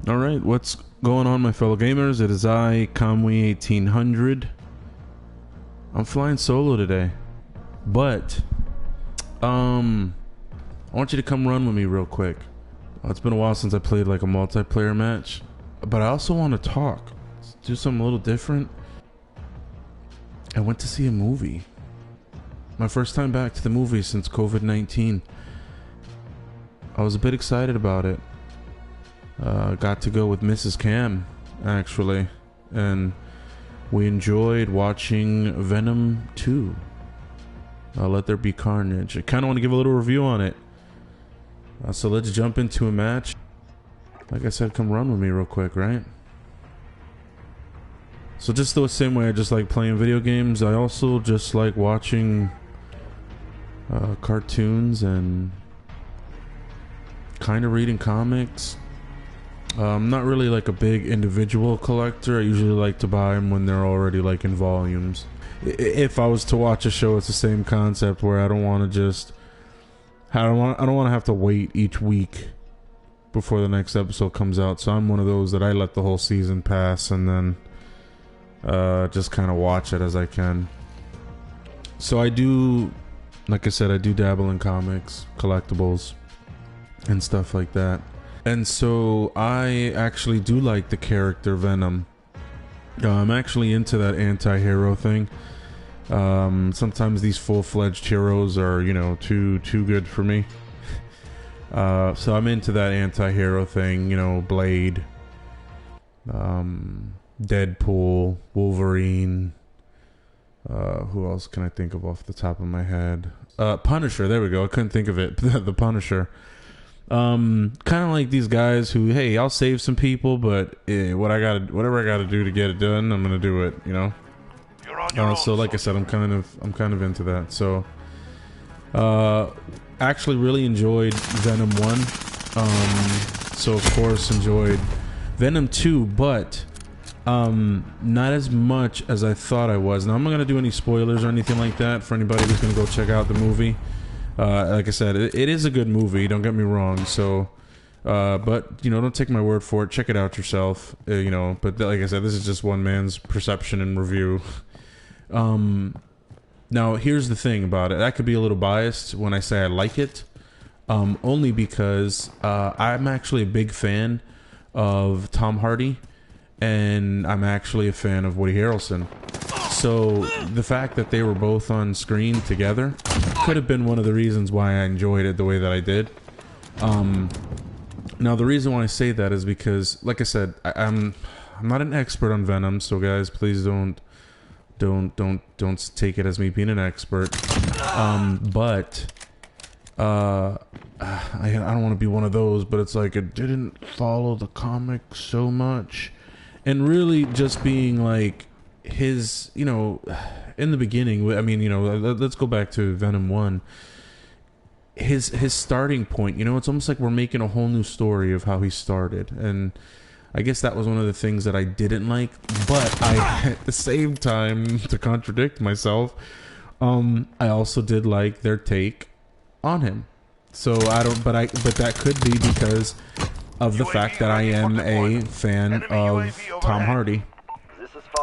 All right, what's going on, my fellow gamers? It is I, Kamui 1800. I'm flying solo today, but I want you to come run with me real quick. It's been a while since I played like a multiplayer match, but I also want to talk, do something a little different. I went to see a movie. My first time back to the movie since COVID-19. I was a bit excited about it. Got to go with Mrs. Cam, actually, and we enjoyed watching Venom 2. Let There Be Carnage. I kind of want to give a little review on it. So let's jump into a match. Like I said, come run with me real quick, right? So just the same way I just like playing video games, I also just like watching cartoons and kind of reading comics. I'm not really like a big individual collector. I usually like to buy them when they're already like in volumes. If I was to watch a show, it's the same concept where I don't want to just I don't want to have to wait each week before the next episode comes out. So I'm one of those that I let the whole season pass and then just kind of watch it as I can. So I do, like I said, I do dabble in comics, collectibles, and stuff like that. And so I actually do like the character Venom. I'm actually into that anti-hero thing. Sometimes these full-fledged heroes are, you know, too good for me. So I'm into that anti-hero thing, you know, Blade, Deadpool, Wolverine. Who else can I think of off the top of my head? Punisher, there we go. I couldn't think of it. The Punisher. Kind of like these guys who, hey, I'll save some people, but whatever I gotta do to get it done, I'm gonna do it, you know. So like I said, I'm kind of into that. So actually really enjoyed Venom 1. So of course enjoyed Venom 2, but not as much as I thought I was. Now I'm not gonna do any spoilers or anything like that for anybody who's gonna go check out the movie. Like I said, it is a good movie, don't get me wrong. So but you know, don't take my word for it, check it out yourself. You know, but like I said, this is just one man's perception and review. Now here's the thing about it. I could be a little biased when I say I like it, only because I'm actually a big fan of Tom Hardy, and I'm actually a fan of Woody Harrelson. So the fact that they were both on screen together could have been one of the reasons why I enjoyed it the way that I did. Now the reason why I say that is because, like I said, I'm not an expert on Venom, so guys, please don't take it as me being an expert. But I don't want to be one of those, but it's like it didn't follow the comic so much, and really just being like his, you know, in the beginning, I mean, you know, let's go back to Venom 1. His starting point, you know, it's almost like we're making a whole new story of how he started, and I guess that was one of the things that I didn't like. But I, at the same time, to contradict myself, I also did like their take on him. So but that could be because of the fact that I am a fan of Tom Hardy.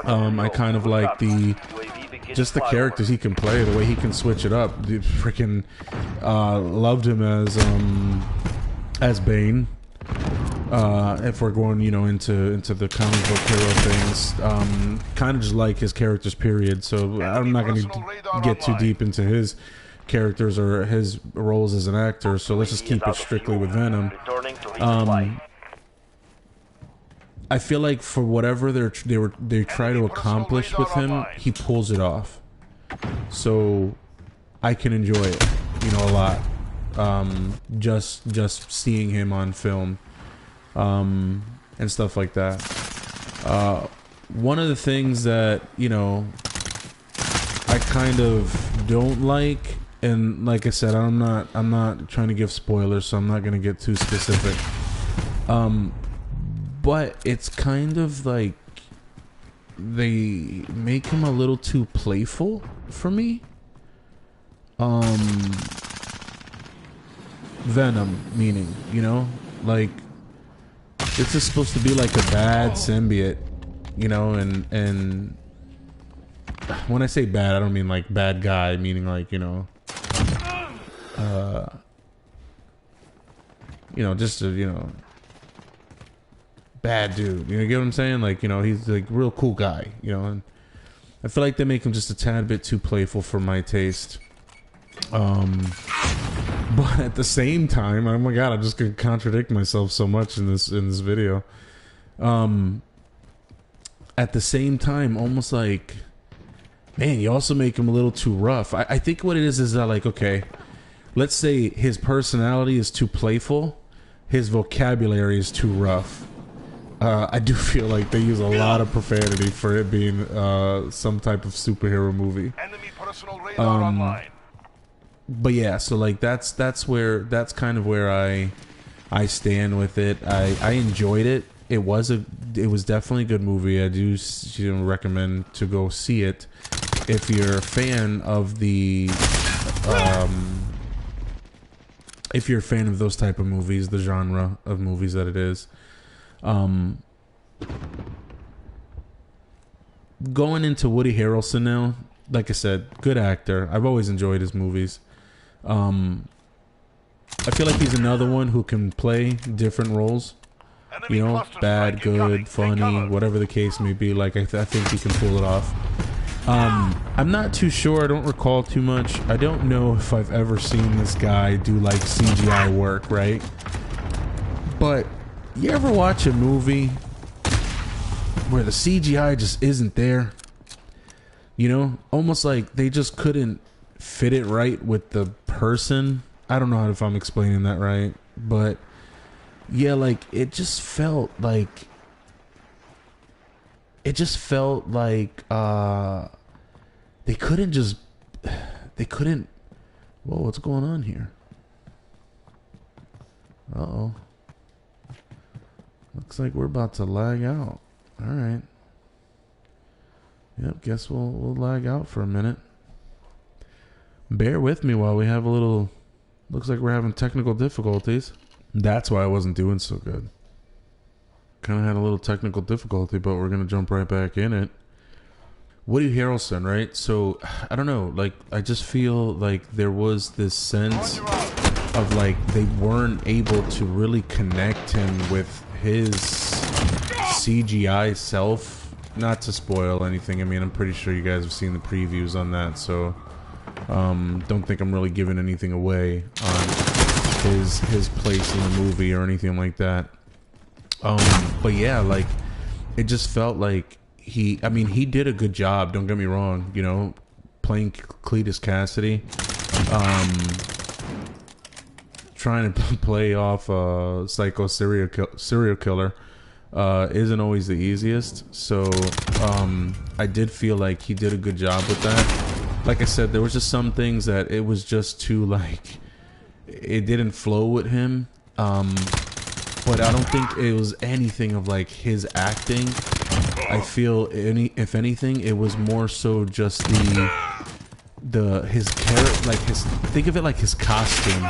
I kind of like just the characters he can play, the way he can switch it up. Freaking loved him as Bane. If we're going, you know, into the comic book hero things, kind of just like his characters, period. So I'm not going to get too deep into his characters or his roles as an actor. So let's just keep it strictly with Venom. I feel like for whatever they try to accomplish with him, he pulls it off. So I can enjoy it, you know, a lot. Just seeing him on film, and stuff like that. One of the things that, you know, I kind of don't like, and like I said, I'm not trying to give spoilers, so I'm not gonna get too specific. But it's kind of like they make him a little too playful for me. Venom, meaning, you know, like this is supposed to be like a bad symbiote, you know, and when I say bad, I don't mean like bad guy, meaning like, you know, just a, you know, bad dude. You know, get what I'm saying? Like, you know, he's like a real cool guy, you know, and I feel like they make him just a tad bit too playful for my taste. But at the same time, oh my god, I'm just gonna contradict myself so much in this video. At the same time, almost like, man, you also make him a little too rough. I think what it is that, like, okay, let's say his personality is too playful, his vocabulary is too rough. I do feel like they use a lot of profanity for it being some type of superhero movie. Enemy personal radar online. But yeah, so like that's kind of where I stand with it. I enjoyed it. It was definitely a good movie. I do recommend to go see it if you're a fan of the if you're a fan of those type of movies, the genre of movies that it is. Going into Woody Harrelson now, like I said, good actor. I've always enjoyed his movies. I feel like he's another one who can play different roles. You know, bad, good, funny, whatever the case may be. Like I think he can pull it off. I'm not too sure. I don't recall too much. I don't know if I've ever seen this guy do like CGI work, right? But you ever watch a movie where the CGI just isn't there? You know, almost like they just couldn't fit it right with the person. I don't know if I'm explaining that right, but yeah, like it just felt like they couldn't whoa, what's going on here? Uh-oh. Looks like we're about to lag out. Alright. Yep, guess we'll lag out for a minute. Bear with me while we have a little... Looks like we're having technical difficulties. That's why I wasn't doing so good. Kind of had a little technical difficulty, but we're going to jump right back in it. Woody Harrelson, right? So, I don't know. Like, I just feel like there was this sense of, like, they weren't able to really connect him with his CGI self. Not to spoil anything. I mean, I'm pretty sure you guys have seen the previews on that, so... don't think I'm really giving anything away on his place in the movie or anything like that. But yeah, like it just felt like he did a good job, don't get me wrong, you know, playing Cletus Cassidy, trying to play off a psycho serial killer isn't always the easiest. So I did feel like he did a good job with that. Like I said, there was just some things that it was just too, like, it didn't flow with him. But I don't think it was anything of, like, his acting. I feel, if anything, it was more so just his character, like, think of it like his costume.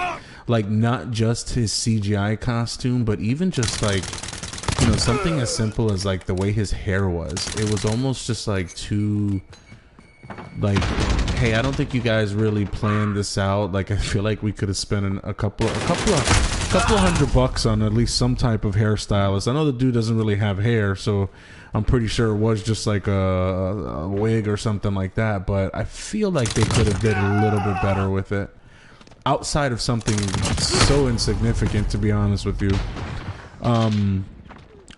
Like, not just his CGI costume, but even just, like, you know, something as simple as, like, the way his hair was. It was almost just, like, too... like, hey, I don't think you guys really planned this out. Like, I feel like we could have spent a couple of $100 on at least some type of hairstylist. I know the dude doesn't really have hair, so I'm pretty sure it was just like a wig or something like that. But I feel like they could have did a little bit better with it, outside of something so insignificant, to be honest with you.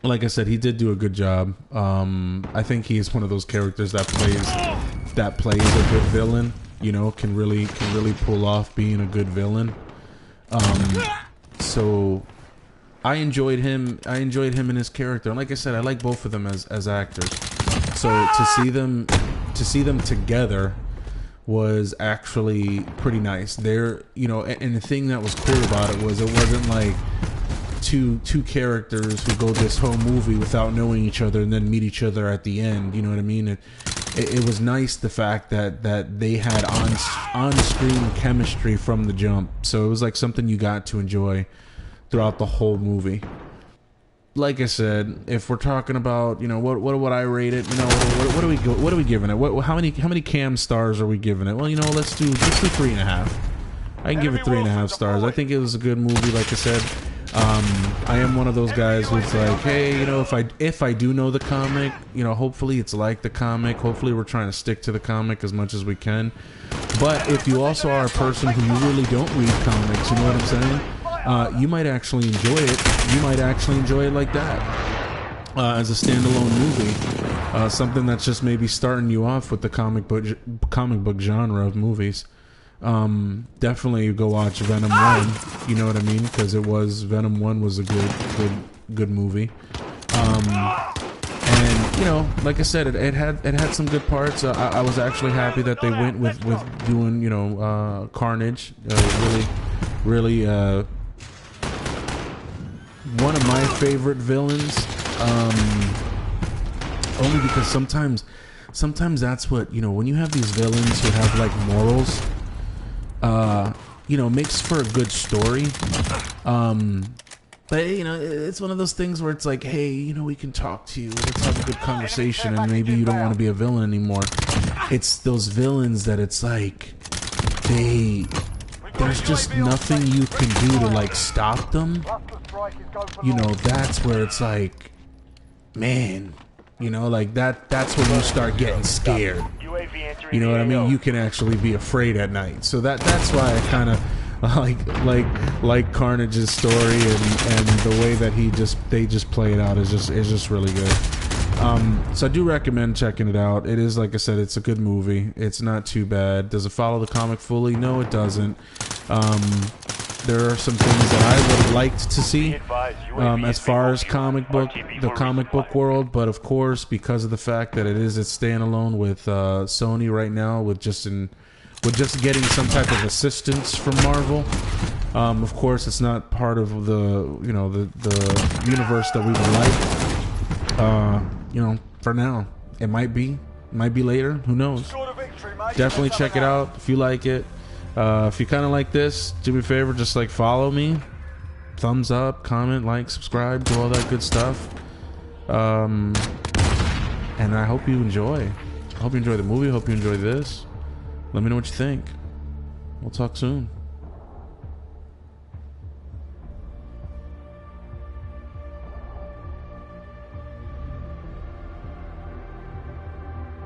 Like I said, he did do a good job. I think he's one of those characters that plays a good villain. You know, can really pull off being a good villain. So I enjoyed him. I enjoyed him and his character. And like I said, I like both of them as actors. So to see them together was actually pretty nice. They're, you know, and the thing that was cool about it was it wasn't like two characters who go this whole movie without knowing each other and then meet each other at the end. You know what I mean? It was nice, the fact that they had on-screen chemistry from the jump. So it was like something you got to enjoy throughout the whole movie. like I said, if we're talking about, you know, what would I rate it? You know, what are we giving it? How many cam stars are we giving it? Well, you know, let's do 3.5. I can give it 3.5 stars. I think it was a good movie. Like I said, I am one of those guys who's like, hey, you know, if I do know the comic, you know, hopefully it's like the comic. Hopefully we're trying to stick to the comic as much as we can. But if you also are a person who you really don't read comics, you know what I'm saying? You might actually enjoy it. You might actually enjoy it like that as a standalone movie. Something that's just maybe starting you off with the comic book genre of movies. Definitely go watch Venom 1. You know what I mean? Because Venom 1 was a good movie. And you know, like I said, it had some good parts. I was actually happy that they went with doing, you know, Carnage. Really one of my favorite villains. Only because sometimes that's what, you know, when you have these villains who have like morals, you know, makes for a good story. But you know, it's one of those things where it's like, hey, you know, we can talk to you, let's have a good conversation, and maybe you don't want to be a villain anymore. It's those villains that it's like there's just nothing you can do to like stop them. You know, that's where it's like, man, you know, like that's when you start getting scared. You know what I mean? You can actually be afraid at night. So that's why I kind of like Carnage's story, and the way that they just play it out is just really good. So I do recommend checking it out. It is, like I said, it's a good movie. It's not too bad. Does it follow the comic fully? No, it doesn't. There are some things that I would have liked to see as far as the comic book world, but of course, because of the fact that it's standalone with Sony right now, with just getting some type of assistance from Marvel. Of course, it's not part of the universe that we would like. You know, for now, it might be later. Who knows? Definitely check it out if you like it. If you kind of like this, do me a favor, just like follow me, thumbs up, comment, like, subscribe, do all that good stuff. And I hope you enjoy. I hope you enjoy the movie. I hope you enjoy this. Let me know what you think. We'll talk soon.